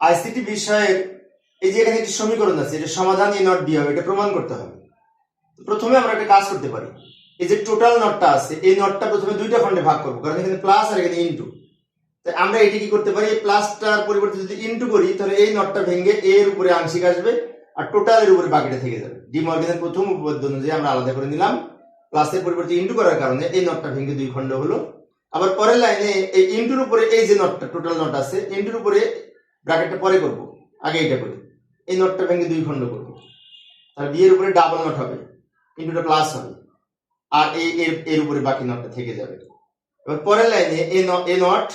ICT বিষয়ের এই যে এখানে একটি সমীকরণ আছে, এটা সমাধান এ নট বি হবে, এটা প্রমাণ করতে হবে। প্রথমে আমরা একটা কাজ করতে পারি, এই যে টোটাল নটটা আছে এই নটটা প্রথমে দুইটা খণ্ডে ভাগ করবো, কারণ এখানে প্লাস আর এখানে ইনটু। তাই আমরা এটি কি করতে পারি, প্লাসটার পরিবর্তে যদি ইনটু করি তাহলে এই নটটা ভেঙে এর উপরে আংশিক আসবে আর টোটালের উপরে বাকিটা থেকে যাবে। ডি মর্গানের প্রথম উপপাদ্য অনুযায়ী আমরা আলাদা করে নিলাম, প্লাসের পরিবর্তে ইনটু করার কারণে এই নটটা ভেঙে দুই খণ্ড হলো। আবার পরের লাইনে এই ইনটুর উপরে এই যে নটটা টোটাল নট আছে ইনটুর উপরে ব্র্যাকেটটা পরে করব, আগে এটা করি, এই নটটা ভেঙে দুই খণ্ড করব, তাহলে বি এর উপরে ডাবল নট হবে, ইনটুটা প্লাস হবে আর এর উপরে বাকি নটটা থেকে যাবে। এবার পরের লাইনে a naught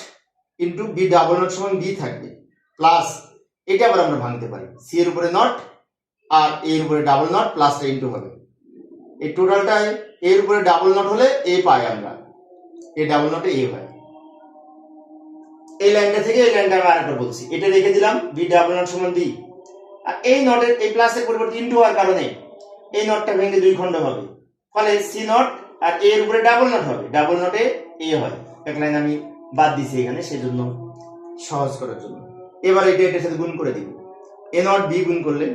into b double naught সমান বি থাকবে প্লাস, এটা আবার আমরা ভাঙতে পারি, সি এর উপরে নট আর এর উপরে ডাবল নট প্লাসটা ইনটু হবে, এই টোটালটাই এর উপরে ডাবল নট হলে এ পাই আমরা, এ ডাবল নটে এ হয়। এই লাইনটা থেকে এই লাইনটা আমি আরেকবার বলছি, এটা রেখে দিলাম বি ডাবল নট সমান বি, আর এই নটের এই প্লাসের পরিবর্তে ইনটু হওয়ার কারণে এই নটটা ভেঙে দুই খণ্ড হবে, ফলে সি নট আর এর উপরে ডাবল নট হবে, ডাবল নটে এ হয়। এক লাইন আমি বাদ দিছি এখানে সেজন্য সহজ করার জন্য। এবার এটা এটার সাথে গুণ করে দিব, এ নট বি গুণ করলে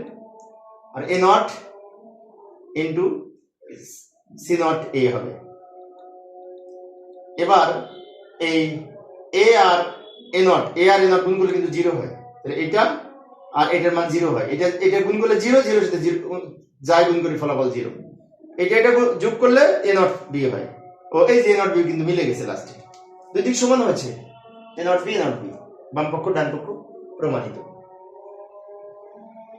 আর a naught into c naught a হবে। এবার এই এ আর এ নট গুণ করলে কিন্তু জিরো হয়, তাহলে এটা আর এটার মান জিরো হয়, এটা গুণ করলে জিরো, জিরোর সাথে জিরো যাই গুণ করি ফলাফল জিরো, এটা যোগ করলে এ নট বি হয়। ও এই যে এ নট বি কিন্তু মিলে গেছে, লাস্টে দুই দিক সমান হয়েছে, এ নট বি বাম পক্ষ ডান পক্ষ প্রমাণিত।